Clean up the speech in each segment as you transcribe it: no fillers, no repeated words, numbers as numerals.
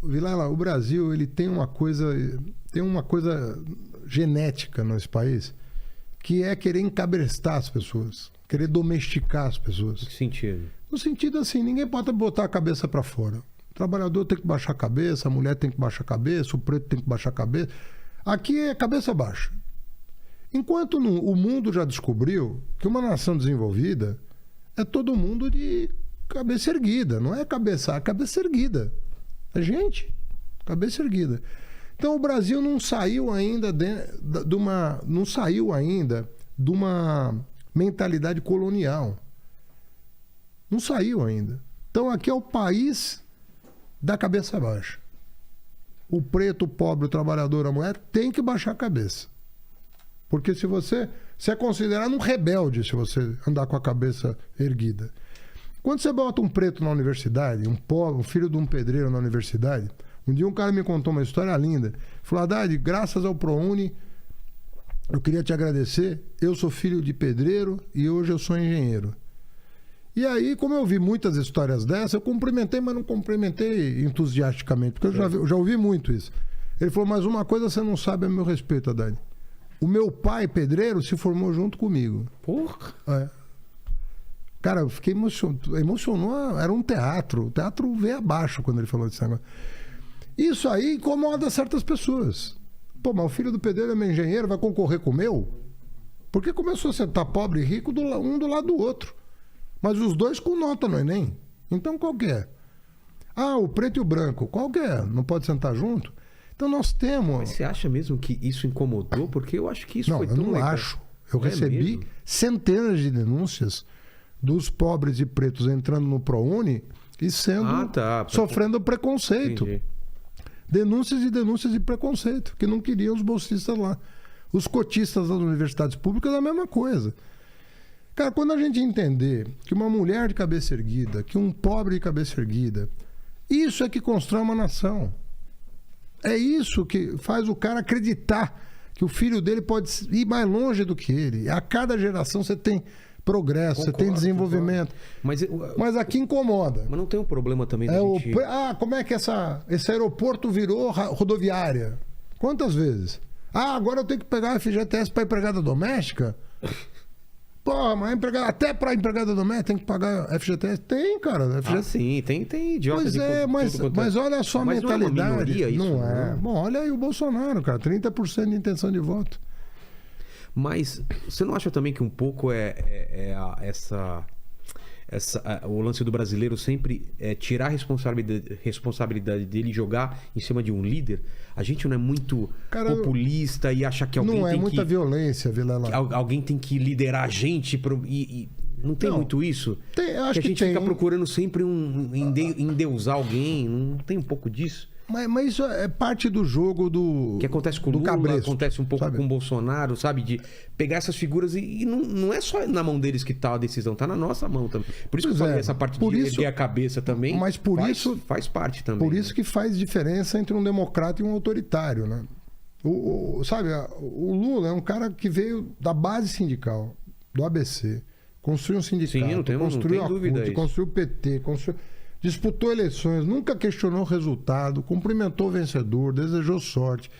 Vilela, o Brasil ele tem uma coisa genética nesse país, que é querer encabrestar as pessoas, querer domesticar as pessoas. Em que sentido? No sentido assim, ninguém pode botar a cabeça para fora. O trabalhador tem que baixar a cabeça, a mulher tem que baixar a cabeça, o preto tem que baixar a cabeça. Aqui é cabeça baixa. Enquanto o mundo já descobriu que uma nação desenvolvida é todo mundo de cabeça erguida, não é cabeça erguida. É gente, cabeça erguida. Então o Brasil não saiu ainda de uma mentalidade colonial. Não saiu ainda. Então aqui é o país da cabeça baixa. O preto, o pobre, o trabalhador, a mulher tem que baixar a cabeça. Porque se você é considerado um rebelde se você andar com a cabeça erguida. Quando você bota um preto na universidade, um pobre, um filho de um pedreiro na universidade, um dia um cara me contou uma história linda. Falou, Haddad, graças ao ProUni, eu queria te agradecer. Eu sou filho de pedreiro e hoje eu sou engenheiro. E aí, como eu vi muitas histórias dessas, eu cumprimentei, mas não cumprimentei entusiasticamente, porque eu já ouvi muito isso. Ele falou, mas uma coisa você não sabe a meu respeito, Haddad. O meu pai, pedreiro, se formou junto comigo. Porra! É. Cara, eu fiquei emocionou. Era um teatro. O teatro veio abaixo quando ele falou desse negócio. Isso aí incomoda certas pessoas. Pô, mas o filho do pedreiro é meu engenheiro, vai concorrer com o meu? Porque começou a sentar pobre e rico um do lado do outro. Mas os dois com nota no Enem. Então qual que é? Ah, o preto e o branco. Qual que é? Não pode sentar junto? Então nós temos... Mas você acha mesmo que isso incomodou? Porque eu acho que isso foi tão legal. Não, eu não acho. Eu recebi mesmo? Centenas de denúncias dos pobres e pretos entrando no ProUni e sofrendo preconceito. Entendi. Denúncias e denúncias de preconceito, que não queriam os bolsistas lá. Os cotistas das universidades públicas é a mesma coisa. Cara, quando a gente entender que uma mulher de cabeça erguida, que um pobre de cabeça erguida, isso é que constrói uma nação. É isso que faz o cara acreditar que o filho dele pode ir mais longe do que ele. A cada geração você tem progresso, você tem desenvolvimento. Mas aqui incomoda. Mas não tem um problema também da gente... como é que esse aeroporto virou rodoviária? Quantas vezes? Agora eu tenho que pegar a FGTS para empregada doméstica? Pô, mas até para empregada doméstica tem que pagar FGTS? Tem, cara. FGTS. Sim, tem idiota. Pois mas olha só a mentalidade. Não é uma minoria isso, não é. Bom, olha aí o Bolsonaro, cara. 30% de intenção de voto. Mas você não acha também que um pouco o lance do brasileiro sempre tirar a responsabilidade dele e jogar em cima de um líder? A gente não é muito populista e acha que alguém tem muita violência, Vilela. Alguém tem que liderar a gente não tem muito isso? Acho que a gente fica procurando sempre endeusar alguém. Não tem um pouco disso? Mas isso é parte do jogo do... Que acontece com o Lula, cabresto, acontece um pouco sabe? com o Bolsonaro, sabe? De pegar essas figuras e não é só na mão deles que tá a decisão, tá na nossa mão também. Por isso que eu falei essa parte de erguer a cabeça também. Mas faz parte também. Por isso que faz diferença entre um democrata e um autoritário, né? O Lula é um cara que veio da base sindical, do ABC, construiu um sindicato, construiu a CUT, construiu o PT, disputou eleições, nunca questionou o resultado, cumprimentou o vencedor, desejou sorte.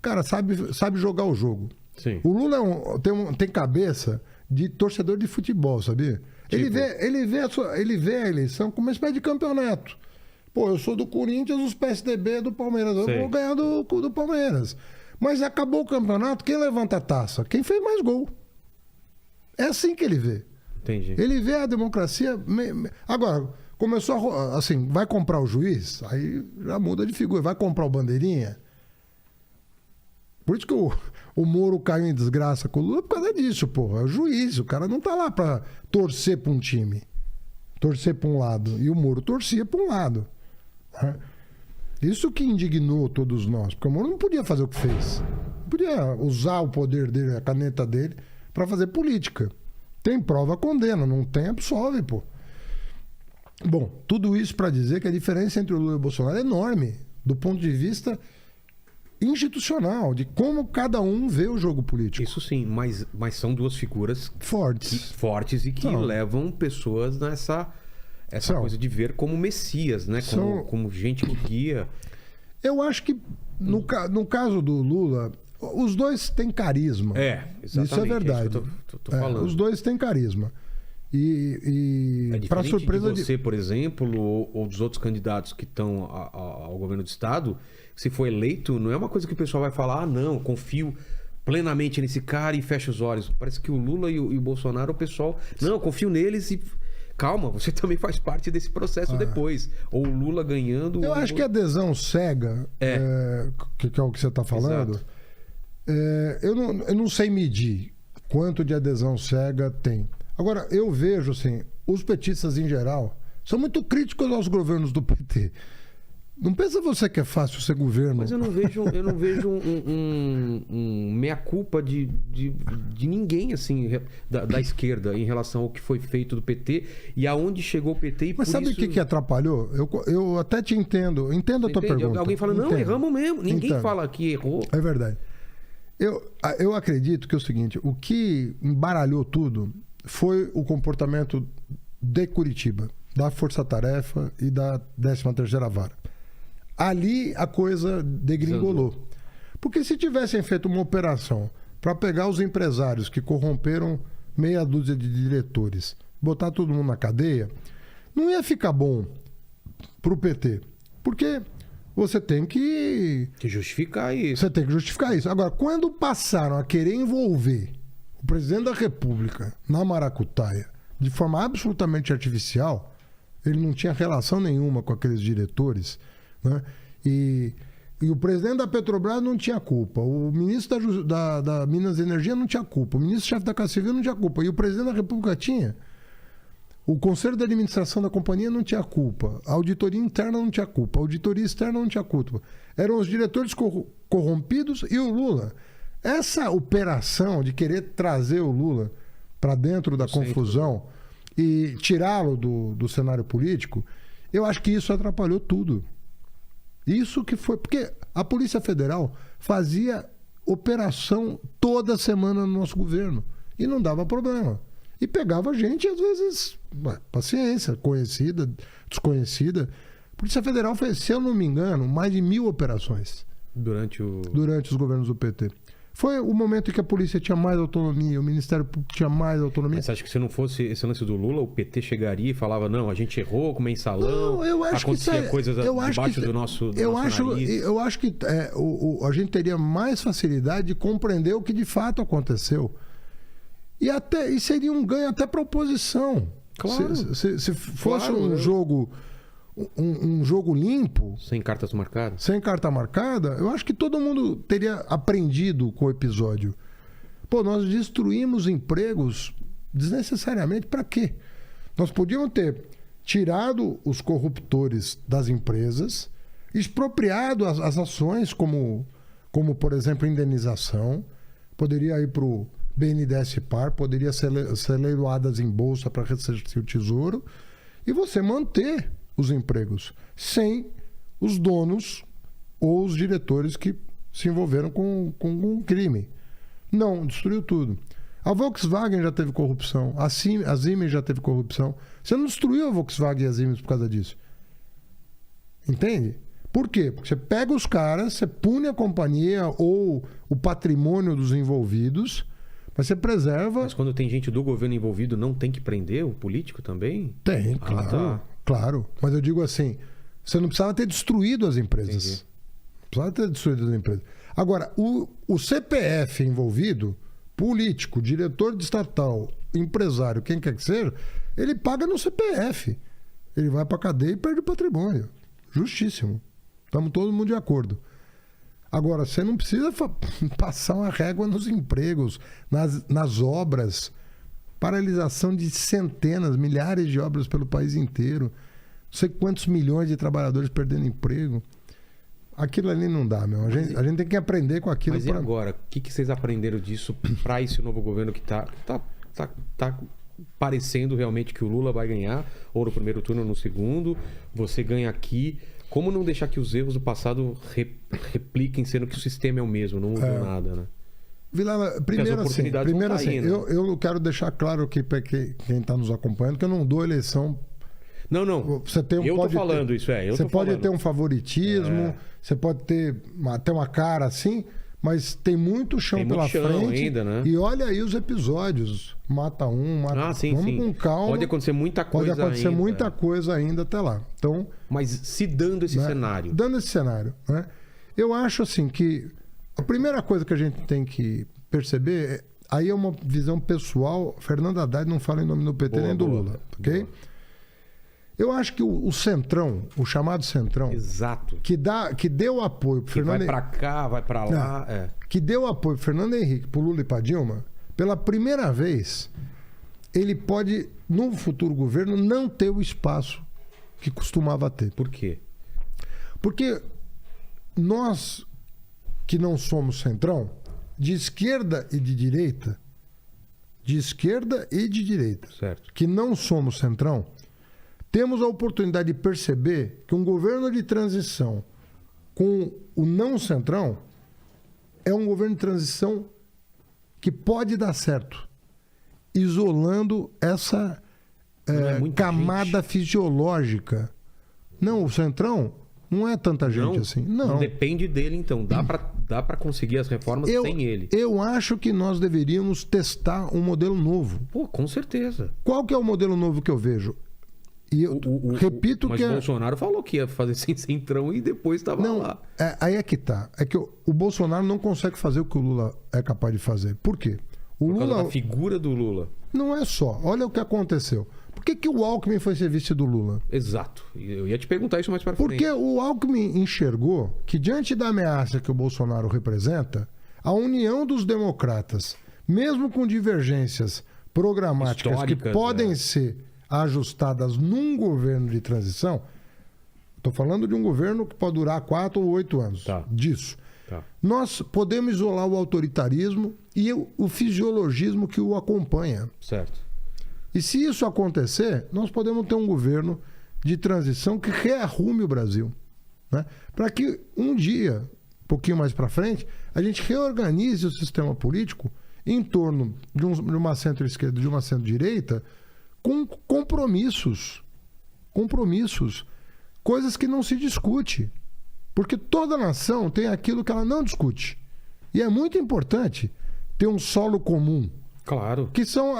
Cara, sabe jogar o jogo. Sim. O Lula tem cabeça de torcedor de futebol, sabia? Ele vê a eleição como uma espécie de campeonato. Pô, eu sou do Corinthians, os PSDB do Palmeiras. Eu vou ganhar do Palmeiras. Mas acabou o campeonato, quem levanta a taça? Quem fez mais gol. É assim que ele vê. Entendi. Ele vê a democracia... Agora... Começou assim, vai comprar o juiz, aí já muda de figura. Vai comprar o bandeirinha. Por isso que o Moro caiu em desgraça com o Lula, por causa disso, pô. É o juiz, o cara não tá lá pra torcer pra um time. Torcer pra um lado. E o Moro torcia pra um lado. Né? Isso que indignou todos nós. Porque o Moro não podia fazer o que fez. Não podia usar o poder dele, a caneta dele, pra fazer política. Tem prova, condena. Não tem, absolve, pô. Bom, tudo isso para dizer que a diferença entre o Lula e o Bolsonaro é enorme, do ponto de vista institucional, de como cada um vê o jogo político. Isso sim, mas são duas figuras fortes e que levam pessoas nessa... essa coisa de ver como Messias, né? Como gente que guia. Eu acho que no caso do Lula, os dois têm carisma. Exatamente. Isso é verdade. Isso que eu tô falando. Os dois têm carisma. E para surpresa de você, por exemplo, ou dos outros candidatos que estão ao governo do estado, se for eleito, não é uma coisa que o pessoal vai falar, não, confio plenamente nesse cara e fecha os olhos. Parece que o Lula e o Bolsonaro, o pessoal, não, confio neles e calma, você também faz parte desse processo depois. Ou o Lula ganhando... Eu acho que a adesão cega, que é o que você está falando, eu não sei medir quanto de adesão cega tem. Agora, eu vejo, assim, os petistas em geral são muito críticos aos governos do PT. Não pensa você que é fácil ser governo. Mas eu não vejo um meia-culpa de ninguém, assim, da esquerda em relação ao que foi feito do PT e aonde chegou o PT. E mas sabe o que atrapalhou? Eu até te entendo. Entendo a tua pergunta. Alguém fala, não, erramos mesmo. Ninguém fala que errou. É verdade. Eu acredito que é o seguinte, o que embaralhou tudo foi o comportamento de Curitiba, da Força Tarefa e da 13ª Vara. Ali a coisa degringolou. Porque se tivessem feito uma operação para pegar os empresários que corromperam meia dúzia de diretores, botar todo mundo na cadeia, não ia ficar bom para o PT. Porque você tem que justificar isso. Você tem que justificar isso. Agora, quando passaram a querer envolver o presidente da República na maracutaia de forma absolutamente artificial, ele não tinha relação nenhuma com aqueles diretores, né? E o presidente da Petrobras não tinha culpa, o ministro da Minas e Energia não tinha culpa, o ministro-chefe da Casa Civil não tinha culpa, e o presidente da República tinha. O Conselho de Administração da companhia não tinha culpa, a auditoria interna não tinha culpa, a auditoria externa não tinha culpa. Eram os diretores corrompidos e o Lula. Essa operação de querer trazer o Lula para dentro da confusão e tirá-lo do cenário político, eu acho que isso atrapalhou tudo. Isso que foi... Porque a Polícia Federal fazia operação toda semana no nosso governo e não dava problema. E pegava gente, às vezes, paciência, conhecida, desconhecida. A Polícia Federal fez, se eu não me engano, mais de 1000 operações. Durante os governos do PT. Foi o momento em que a polícia tinha mais autonomia, o Ministério Público tinha mais autonomia. Mas você acha que se não fosse esse lance do Lula, o PT chegaria e falava, não, a gente errou, como mensalão, não, eu acho acontecia que coisas debaixo do nosso nariz? Eu acho que a gente teria mais facilidade de compreender o que de fato aconteceu. E seria um ganho até para a oposição. Claro. Se fosse um jogo limpo, sem cartas marcadas, sem carta marcada, eu acho que todo mundo teria aprendido com o episódio. Pô, nós destruímos empregos desnecessariamente. Para quê? Nós podíamos ter tirado os corruptores das empresas, expropriado as ações, como por exemplo indenização, poderia ir para o BNDES-Par, poderia ser leiloadas em bolsa para ressarcir o tesouro, e você manter os empregos sem os donos ou os diretores que se envolveram com um crime. Não, destruiu tudo. A Volkswagen já teve corrupção, a Siemens já teve corrupção. Você não destruiu a Volkswagen e a Siemens por causa disso. Entende? Por quê? Porque você pega os caras, você pune a companhia ou o patrimônio dos envolvidos, mas você preserva... Mas quando tem gente do governo envolvido, não tem que prender o político também? Tem, claro. Tá. Claro. Mas eu digo assim, você não precisava ter destruído as empresas. Entendi. Não precisava ter destruído as empresas. Agora, o CPF envolvido, político, diretor de estatal, empresário, quem quer que seja, ele paga no CPF. Ele vai para a cadeia e perde o patrimônio. Justíssimo. Estamos todo mundo de acordo. Agora, você não precisa passar uma régua nos empregos, nas obras. Paralisação de centenas, milhares de obras pelo país inteiro. Não sei quantos milhões de trabalhadores perdendo emprego. Aquilo ali não dá, meu. A gente tem que aprender com aquilo. Mas e agora? O que vocês aprenderam disso para esse novo governo que tá parecendo realmente que o Lula vai ganhar, ou no primeiro turno ou no segundo, você ganha aqui. Como não deixar que os erros do passado repliquem, sendo que o sistema é o mesmo, não mudou nada, né? Vilela, primeiro assim, eu quero deixar claro aqui para quem está nos acompanhando que eu não dou eleição Não. Você tem, Eu tô falando isso, Você pode ter um favoritismo, você pode ter até uma cara assim, mas tem muito chão pela frente. Ainda, né? E olha aí os episódios. Mata um, mata... Vamos com calma. Pode acontecer muita coisa ainda. Pode acontecer muita coisa ainda até lá. Então, mas se dando esse cenário. Dando esse cenário, né? Eu acho assim que a primeira coisa que a gente tem que perceber, aí é uma visão pessoal. Fernando Haddad não fala em nome do PT nem do Lula, ok? Boa. Eu acho que o Centrão, o chamado Centrão, exato, que deu apoio pro Fernando Henrique. Vai pra cá, vai pra lá. Que deu apoio pro Fernando Henrique, pro Lula e pra Dilma, pela primeira vez, ele pode, no futuro governo, não ter o espaço que costumava ter. Por quê? Porque nós, que não somos Centrão, de esquerda e de direita, certo, que não somos Centrão, temos a oportunidade de perceber que um governo de transição com o não Centrão é um governo de transição que pode dar certo, isolando essa camada fisiológica. Não, o Centrão não é tanta gente assim. Não depende dele, então. Dá pra conseguir as reformas sem ele. Eu acho que nós deveríamos testar um modelo novo. Pô, com certeza. Qual que é o modelo novo que eu vejo? E eu repito mas que... Mas o Bolsonaro falou que ia fazer sem Centrão e depois estava lá. Aí é que tá. É que o Bolsonaro não consegue fazer o que o Lula é capaz de fazer. Por quê? Por causa da figura do Lula. Não é só. Olha o que aconteceu. Por que o Alckmin foi ser vice do Lula? Exato. Eu ia te perguntar isso mais para frente. Porque o Alckmin enxergou que, diante da ameaça que o Bolsonaro representa, a união dos democratas, mesmo com divergências programáticas históricas, que podem ser ajustadas num governo de transição, estou falando de um governo que pode durar 4 ou 8 anos, disso. Nós podemos isolar o autoritarismo e o fisiologismo que o acompanha. Certo. E se isso acontecer, nós podemos ter um governo de transição que rearrume o Brasil, né? Para que um dia, um pouquinho mais para frente, a gente reorganize o sistema político em torno de uma centro-esquerda e de uma centro-direita, com compromissos, coisas que não se discute, porque toda nação tem aquilo que ela não discute, e é muito importante ter um solo comum. Claro. Que são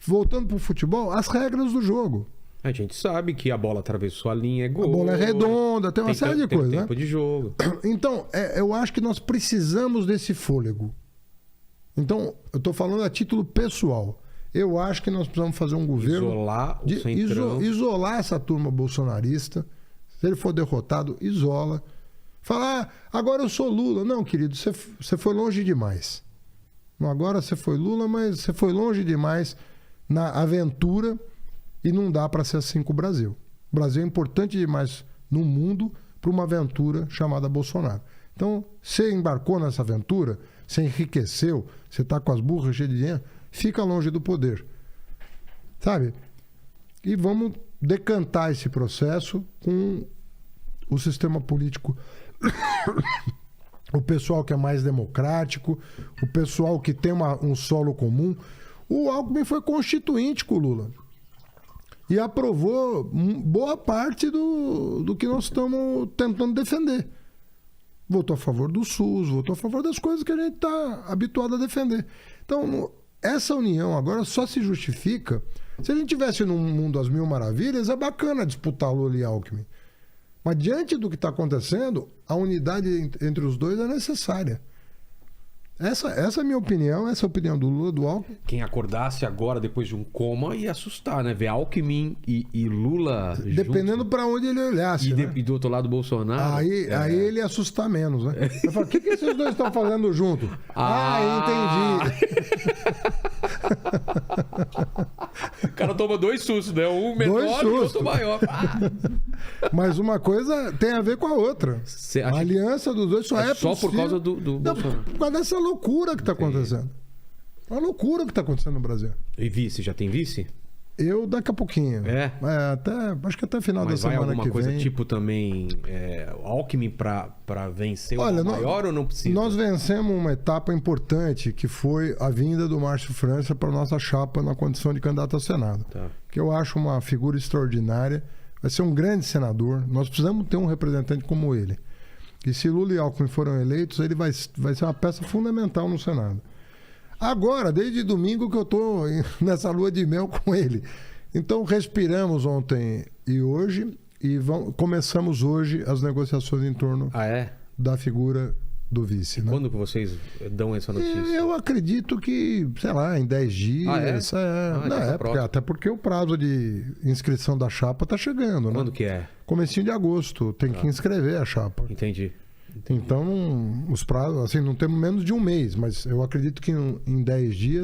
voltando para o futebol, as regras do jogo. A gente sabe que a bola atravessou a linha, é gol. A bola é redonda, tem uma série de coisas, tempo de jogo. Então, eu acho que nós precisamos desse fôlego. Então, eu estou falando a título pessoal. Eu acho que nós precisamos fazer um governo... Isolar o Centrão. Isolar essa turma bolsonarista. Se ele for derrotado, isola. Falar, agora eu sou Lula. Não, querido, você foi longe demais. Não, agora você foi Lula, mas você foi longe demais na aventura e não dá para ser assim com o Brasil. O Brasil é importante demais no mundo para uma aventura chamada Bolsonaro. Então, você embarcou nessa aventura, você enriqueceu, você está com as burras cheias de dinheiro, fica longe do poder, sabe? E vamos decantar esse processo com o sistema político, o pessoal que é mais democrático, o pessoal que tem um solo comum. O Alckmin foi constituinte com o Lula e aprovou boa parte do que nós estamos tentando defender. Votou a favor do SUS, votou a favor das coisas que a gente está habituado a defender. Então, essa união agora só se justifica se a gente tivesse num mundo às mil maravilhas. É bacana disputar Lula e Alckmin, mas diante do que está acontecendo, a unidade entre os dois é necessária. Essa é a minha opinião, essa é a opinião do Lula, do Alckmin. Quem acordasse agora, depois de um coma, ia assustar, né? Ver Alckmin e Lula dependendo para onde ele olhasse. E do outro lado, Bolsonaro. Aí ele ia assustar menos, né? Eu falo, o que esses dois estão fazendo junto? Entendi. O cara toma 2 sustos, né? Um menor e outro maior. Mas uma coisa tem a ver com a outra. A aliança dos dois só é possível... Só por causa do Bolsonaro. Por causa dessa loucura que está acontecendo. Uma loucura que está acontecendo no Brasil. E vice? Já tem vice? Eu daqui a pouquinho. Acho que até final da semana que vem. Mas vai alguma coisa tipo também Alckmin para vencer o maior ou não precisa? Nós vencemos uma etapa importante, que foi a vinda do Márcio França para nossa chapa na condição de candidato ao Senado. Que eu acho uma figura extraordinária, vai ser um grande senador. Nós precisamos ter um representante como ele. E se Lula e Alckmin foram eleitos, ele vai ser uma peça fundamental no Senado. Agora, desde domingo que eu estou nessa lua de mel com ele. Então, respiramos ontem e hoje e começamos hoje as negociações em torno da figura do vice. Né? Quando que vocês dão essa notícia? Eu acredito que, sei lá, em 10 dias. Até porque o prazo de inscrição da chapa está chegando. Né? Quando que é? Comecinho de agosto. Tem que inscrever a chapa. Entendi. Então, os prazos, assim, não temos menos de um mês, mas eu acredito que em 10 dias